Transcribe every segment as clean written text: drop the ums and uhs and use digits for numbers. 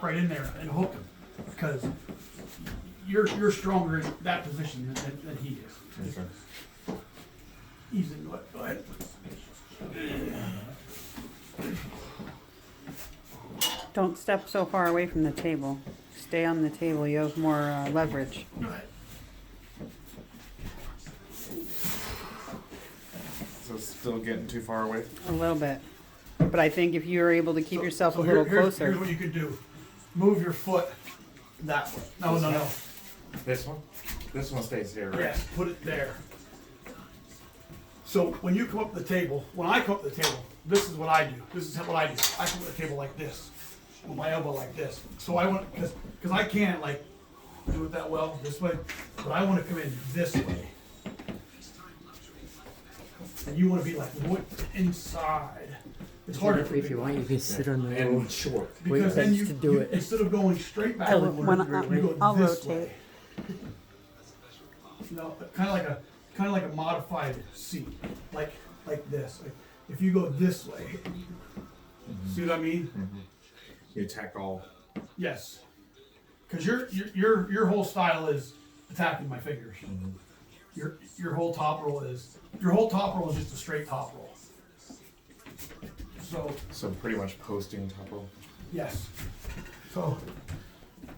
right in there and hook him, because you're stronger in that position than he is. Okay. Ease into it. Go ahead. Don't step so far away from the table. Stay on the table. You have more leverage. Go ahead. So still getting too far away? A little bit. But I think if you're able to keep yourself a little closer. Here's what you could do. Move your foot that way. No. This one? This one stays here, right? Yes, put it there. So when you come up to the table, when I come up to the table, this is what I do. This is what I do. I come to the table like this, with my elbow like this. So I want, because I can't like do it that well this way, but I want to come in this way. And you want to be like inside. It's harder for If you want, you can sit on the little And short. because then you, to do it. instead of going straight backward, you go I'll this rotate. way. You know, kind of like a modified seat, like this. Like if you go this way, see what I mean? You attack all. Yes, because your whole style is attacking my fingers. Your whole top roll is just a straight top roll. So pretty much posting top roll. Yes. So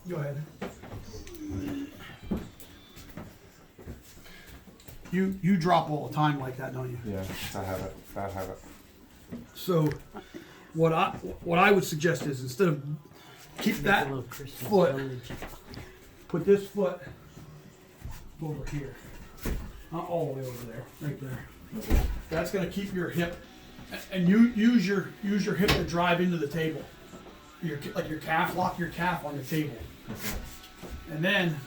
go ahead. You drop all the time like that, don't you? Yeah, I have it. Bad habit. So what I would suggest is instead of keep that foot, put this foot over here. Not all the way over there, right there. That's gonna keep your hip, and you use your hip to drive into the table. Like your calf, lock your calf on the table, and then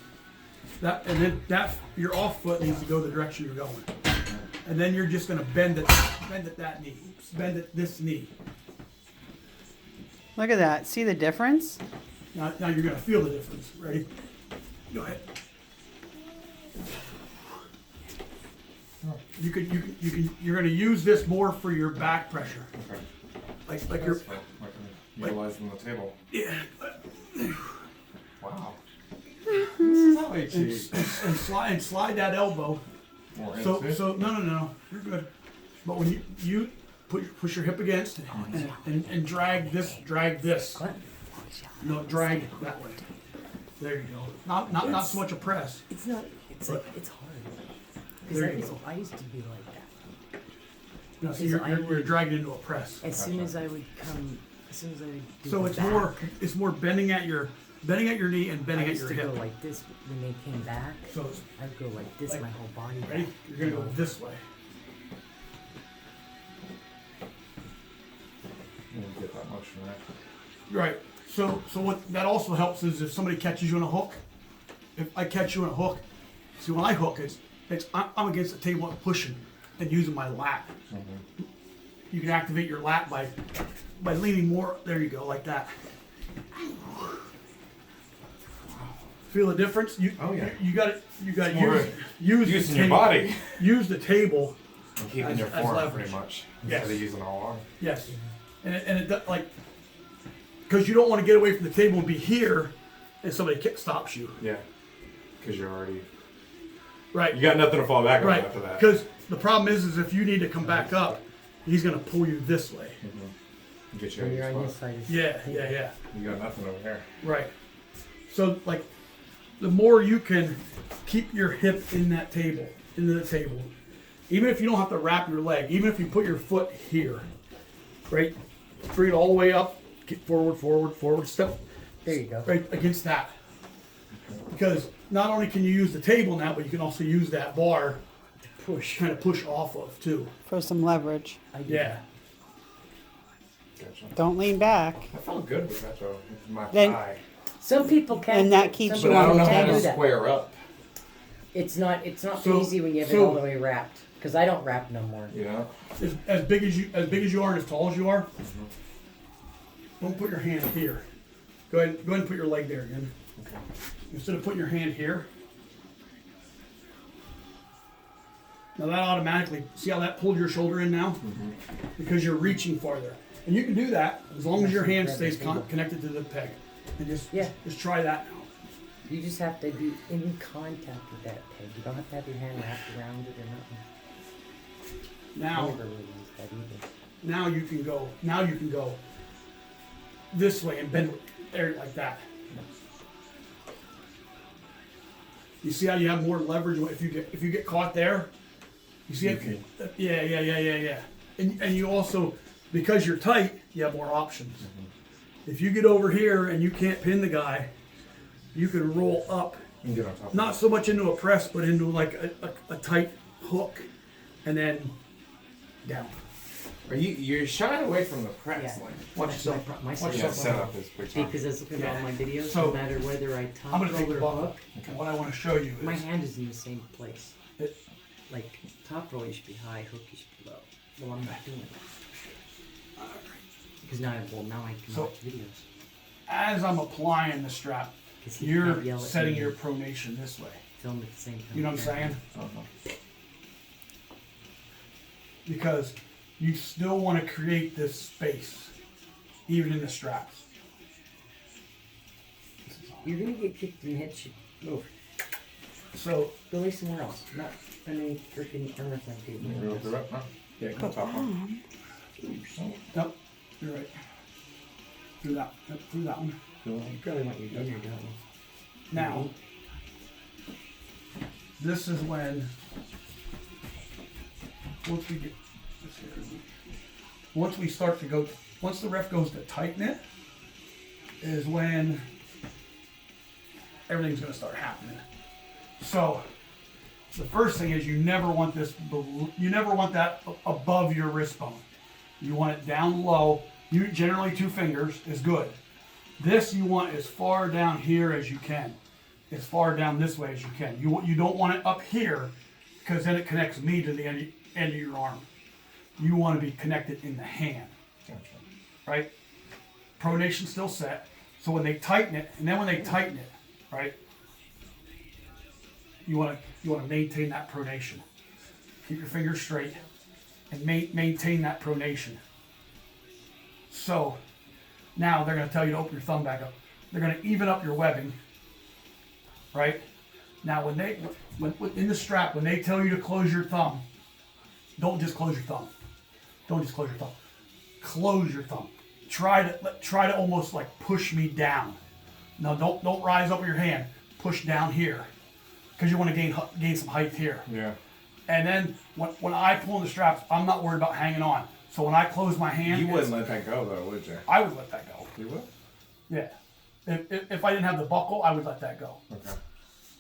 your off foot needs to go the direction you're going, and then you're just gonna bend it that knee, bend it this knee. Look at that. See the difference? Now you're gonna feel the difference. Ready? Go ahead. You're gonna use this more for your back pressure. Okay. Like you're. Utilizing the table. Yeah. Wow. This is how I And, cheat. and slide that elbow. More So into. no, you're good. But when you push your hip against and drag this. No, drag that way. There you go. Not so much a press. It's not. It's like it's hard. There you Because go. I used to be like that. No, so you're dragging into a press. As soon as I would come, as soon as I would do So the it's back, more bending at your knee and I bending at used your to go hip. like this when they came back. So I'd go like this, like- my whole body. ready? back. You're gonna go this way. You don't get that much from that. Right. So what that also helps is if somebody catches you on a hook. If I catch you on a hook, see when I hook I'm against the table and pushing and using my lat. You can activate your lat by leaning more. There you go, like that. Feel the difference? Oh, yeah. You got to more use the Using your table. body. Use the table. And keeping As- your as form leverage. pretty much. Yes. Instead of using all arm. Yes. And it like because you don't want to get away from the table and be here, and somebody stops you. Yeah. Because you're already. Right. You got nothing to fall back on Right. after that. Because the problem is if you need to come back up, he's gonna pull you this way. Get you When out you're of on your this spot. side. Yeah. You got nothing over here. Right. So like, the more you can keep your hip into the table, even if you don't have to wrap your leg, even if you put your foot here, right, bring it all the way up, get forward, step, There you go. right against that. Because not only can you use the table now, but you can also use that bar to kind of push off of too. For some leverage. I do. Yeah. Gotcha. Don't lean back. I felt good with that though. With my Then- thigh. Some people can. And that keeps some you But I on don't the know how people to can do that. square up. It's not So- easy when you have it so- all the way wrapped. Because I don't wrap no more. You know? As big as you are and as tall as you are, don't put your hand here. Go ahead and put your leg there again. Okay. Instead of putting your hand here. Now that automatically, see how that pulled your shoulder in now? Because you're reaching farther. And you can do that as long as your hand stays connected to the peg. And just Yeah. just try that now. You just have to be in contact with that peg. You don't have to have your hand wrapped around it or nothing. I Now never really used that either. now you can go this way and bend there like that. You see how you have more leverage if you get caught there? You see it? Yeah. And you also, because you're tight, you have more options. If you get over here and you can't pin the guy, you can roll up, You can get on top. not so much into a press, but into like a tight hook, and then down. You're shying away from the press. Yeah. Like, Watch yourself. My Watch yeah, yourself. setup is big time. because I was looking at all my videos, So, no matter whether I top I'm gonna take roll the or buckle. hook, And what I want to show you my is hand is in the same place. It- Like top roll, you should be high, hook, you should be low. Well, I'm not doing that. Because now I can So- watch videos. as I'm applying the strap, 'Cause he you're can't yell at setting me your and pronation this way. film at the same time. You know what I'm saying? Because you still want to create this space, even in the straps. You're gonna get kicked in the head. Shit. Move. So Go lay somewhere else. Not any freaking armor thing, You dude. roll through it, huh? Yeah, go top one. nope, you're right. Through that, yep, through that one. You probably want your dinner, don't you? Now, this is when once we get this here, once we start to go, once the ref goes to tighten it, is when everything's going to start happening. So the first thing is you never want this, you never want that above your wrist bone. You want it down low. You generally 2 fingers is good. This you want as far down here as you can, as far down this way as you can. You don't want it up here because then it connects me to the end of your arm. You want to be connected in the hand, Gotcha. right? Pronation still set. So when they tighten it, and then when they tighten it, right? You want to maintain that pronation. Keep your fingers straight and maintain that pronation. So now they're going to tell you to open your thumb back up. They're going to even up your webbing, right? Now when in the strap, when they tell you to close your thumb, don't just close your thumb. Don't just close your thumb. Close your thumb. Try to almost like push me down. No, don't rise up with your hand. Push down here, because you want to gain some height here. Yeah. And then when I pull in the straps, I'm not worried about hanging on. So when I close my hand, You wouldn't let that go though, would you? I would let that go. You would? Yeah. If I didn't have the buckle, I would let that go. Okay.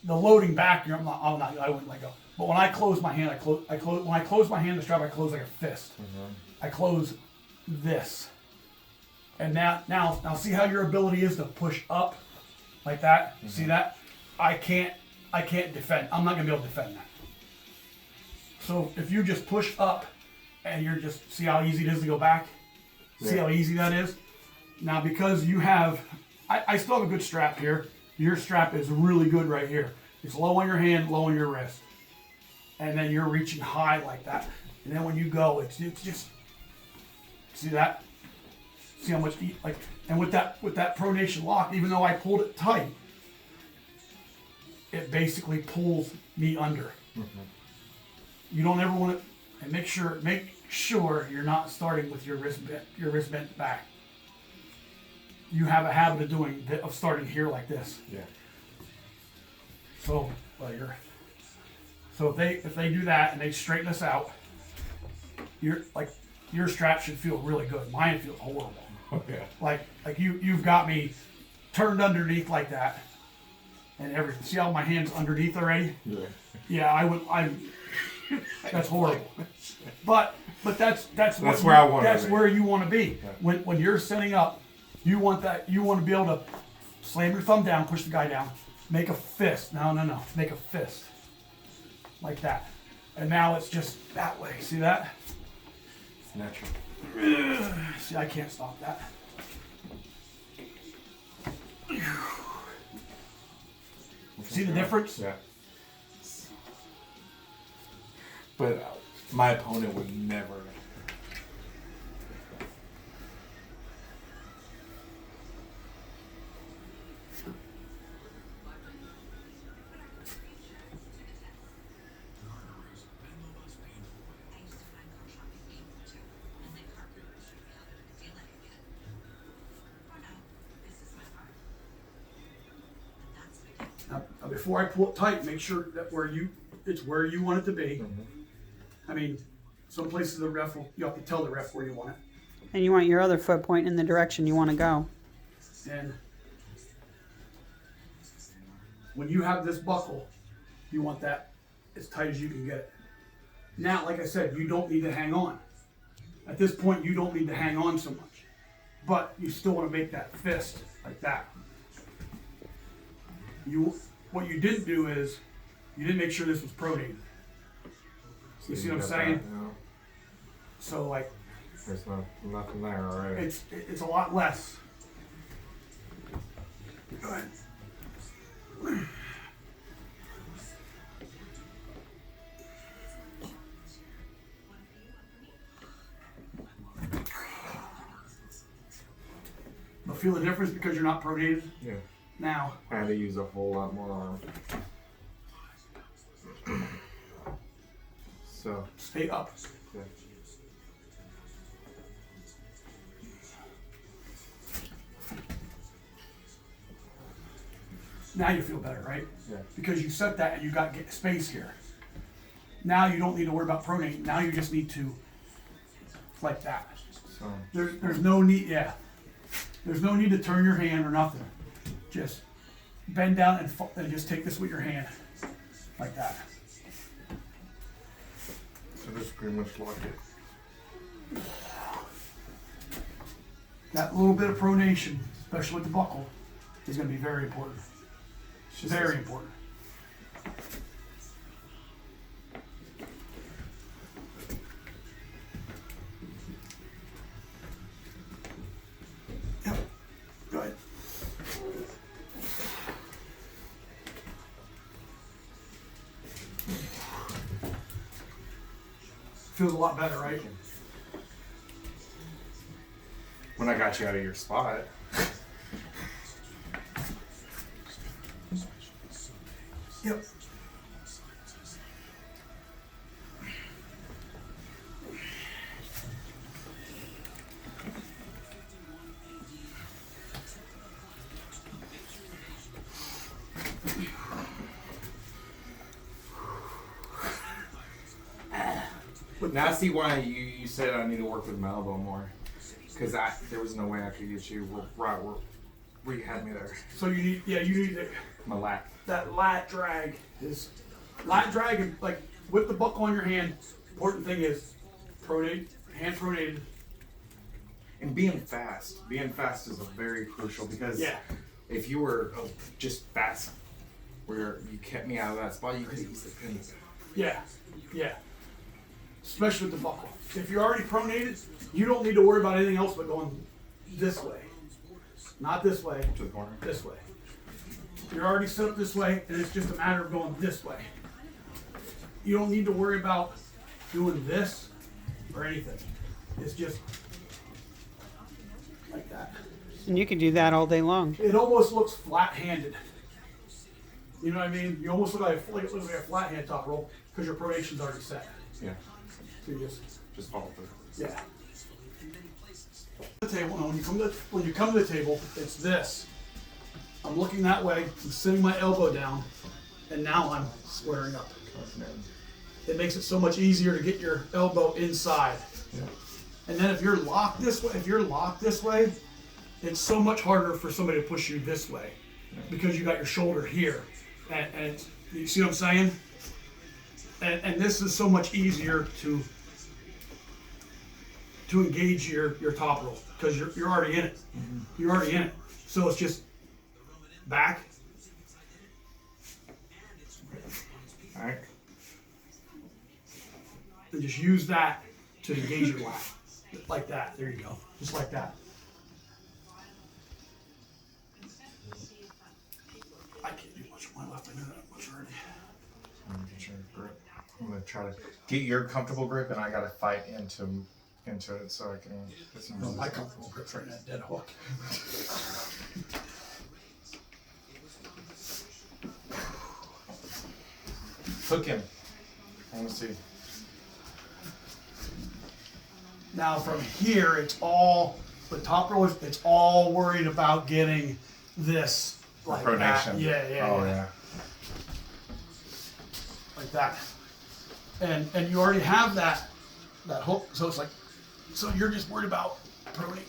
The loading back, I wouldn't let go. But when I close my hand, when I close my hand, the strap, I close like a fist. I close this. And now see how your ability is to push up like that? See that? I can't defend. I'm not gonna be able to defend that. So if you just push up and you're just, see how easy it is to go back? See how easy that is? Now because you have, I still have a good strap here. Your strap is really good right here. It's low on your hand, low on your wrist. And then you're reaching high like that. And then when you go, it's just, see that? See how much, like, and with that pronation lock, even though I pulled it tight, it basically pulls me under. You don't ever want to, and make sure you're not starting with your wrist bent back. You have a habit of starting here like this. Yeah. So if they do that and they straighten us out, your strap should feel really good. Mine feels horrible. Oh, yeah. Like you've got me turned underneath like that, and everything. See how my hand's underneath already? Yeah. Yeah, that's horrible. But that's where I wanna That's be. where you want to be. Yeah. When you're setting up, you want to be able to slam your thumb down, push the guy down, make a fist. No, make a fist like that. And now it's just that way. See that? It's natural. See, I can't stop that. See the difference? Yeah. But my opponent would never. Now, before I pull it tight, make sure that it's where you want it to be. I mean, some places the ref you have to tell the ref where you want it. And you want your other foot pointing in the direction you want to go. And when you have this buckle, you want that as tight as you can get it. Now, like I said, you don't need to hang on. At this point, you don't need to hang on so much. But you still want to make that fist like that. What you didn't do is, you didn't make sure this was pronated. You see what I'm saying? So like, there's nothing there already. it's a lot less. Go ahead. But feel the difference because you're not pronated? Yeah. Now. I had to use a whole lot more arm. So. Stay up. Yeah. Now you feel better, right? Yeah. Because you set that and you got space here. Now you don't need to worry about pronating. Now you just need to, like that. So. There's no need, yeah. There's no need to turn your hand or nothing. Just bend down and just take this with your hand, like that. So just pretty much lock it. That little bit of pronation, especially with the buckle, is going to be very important. Very important. Yep. Go ahead. Feels a lot better, right? When I got you out of your spot. Yep. Now I see why you said I need to work with my elbow more. Because there was no way I could get you right where you had me there. So you need My lat. that lat drag is lat drag, and like with the buckle on your hand. Important thing is pronate, hand pronated. And being fast is a very crucial, because if you were just fast, where you kept me out of that spot, you could have easily pinned me. Yeah. Especially with the buckle. If you're already pronated, you don't need to worry about anything else but going this way. Not this way. To the corner. This way. You're already set up this way, and it's just a matter of going this way. You don't need to worry about doing this or anything. It's just like that. And you can do that all day long. It almost looks flat-handed. You know what I mean? You almost look like it looks like a flat hand top roll because your pronation's already set. Yeah. So you Just follow through. yeah. The table. No, when you come to the table, it's this. I'm looking that way. I'm sitting my elbow down, and now I'm squaring up. It makes it so much easier to get your elbow inside. Yeah. And then if you're locked this way, it's so much harder for somebody to push you this way because you got your shoulder here. And you see what I'm saying? And this is so much easier to engage your top roll because you're already in it. Mm-hmm. You're already in it. So it's just back. Alright. And just use that to engage your lat. Like that. There you go. Just like that. I can't do much with my left. I know that much already. I'm gonna get your grip. I'm gonna try to get your comfortable grip, and I gotta fight into it so I can get some. No, my comfortable grip's right in that dead hook. Hook him. I want to see. Now from here, it's all the top row. It's all worried about getting this like Pronation. that. Yeah, yeah, Oh, yeah. yeah. Like that. And you already have that hook, so it's like, so you're just worried about proning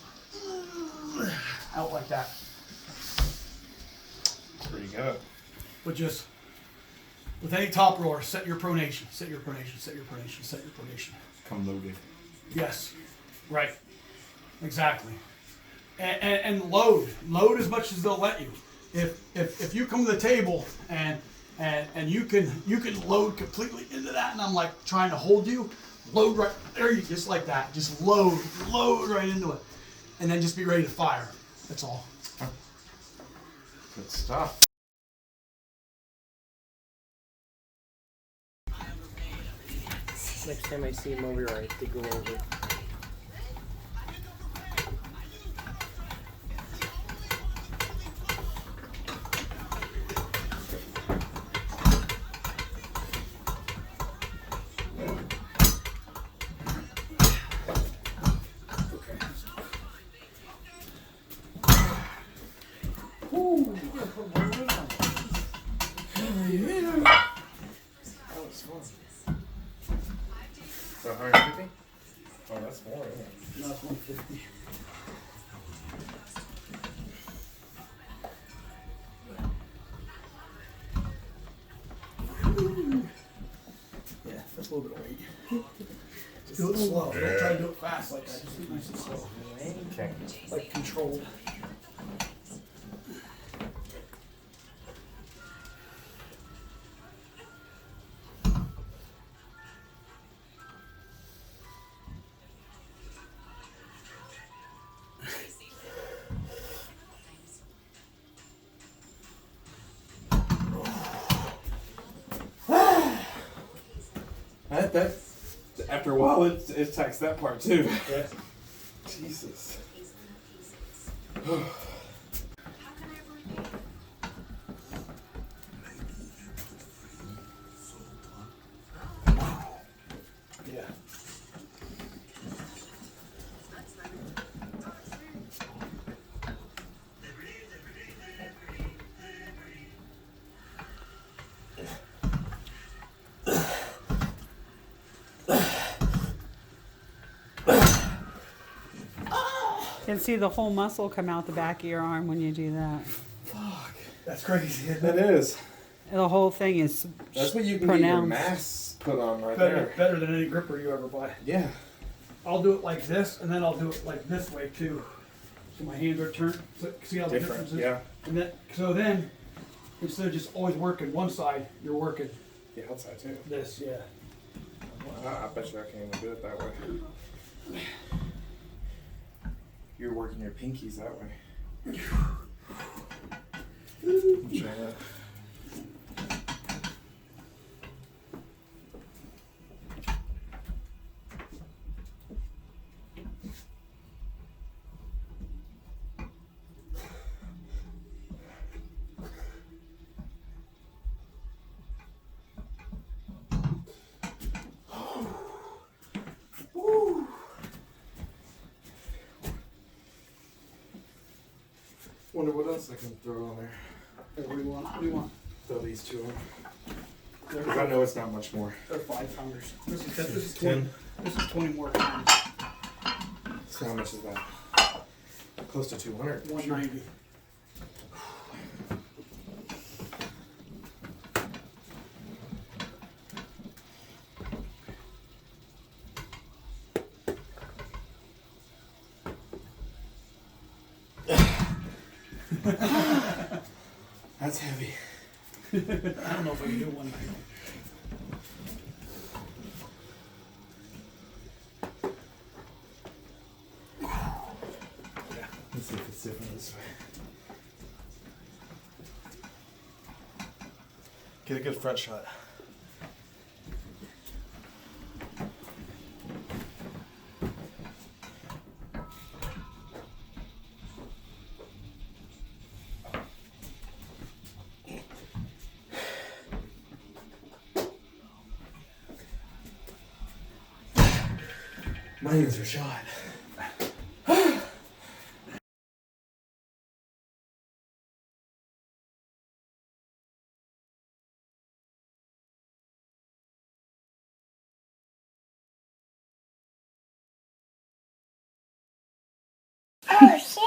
out like that. Pretty good. But just with any top rower, set your pronation, set your pronation, set your pronation, set your pronation. Come loaded. Yes, right, exactly. And load as much as they'll let you. If you come to the table and you can load completely into that, and I'm like trying to hold you, load right there, you just like that, just load right into it, and then just be ready to fire. That's all. Good stuff. Next time I see him over, I have to go over. That was fun. So 150? Oh, that's more, isn't it? No, it's 150. Yeah, that's a little bit of weight. Just do it slow. Don't try to do it fast like that. Just do it nice and slow. Okay. Like controlled. That after a while it attacks that part too. Yeah. Jesus. Yeah. You can see the whole muscle come out the back of your arm when you do that. Fuck. That's crazy, isn't That it? is. The whole thing is That's what you can get your pronounced. mass put on right Better, there. better than any gripper you ever buy. Yeah. I'll do it like this, and then I'll do it like this way too. So my hands are turned. So, see how the Different. difference is? Yeah. And then, instead of just always working one side, you're working The outside too. this, yeah. I bet you I can't even do it that way. You're working your pinkies that way. I'm trying to. Wonder what else I can throw on there. What do you want? What do you want? Throw these two on. They're, Because I know it's not much more. they're 5-pounders. This is 10. 20. This is 20 more pounds. So how much is that? Close to 200. 190. That's heavy. I don't know if I can do 190. Let's see if it's different this way. Get a good front shot. My hands are shot. Oh shit.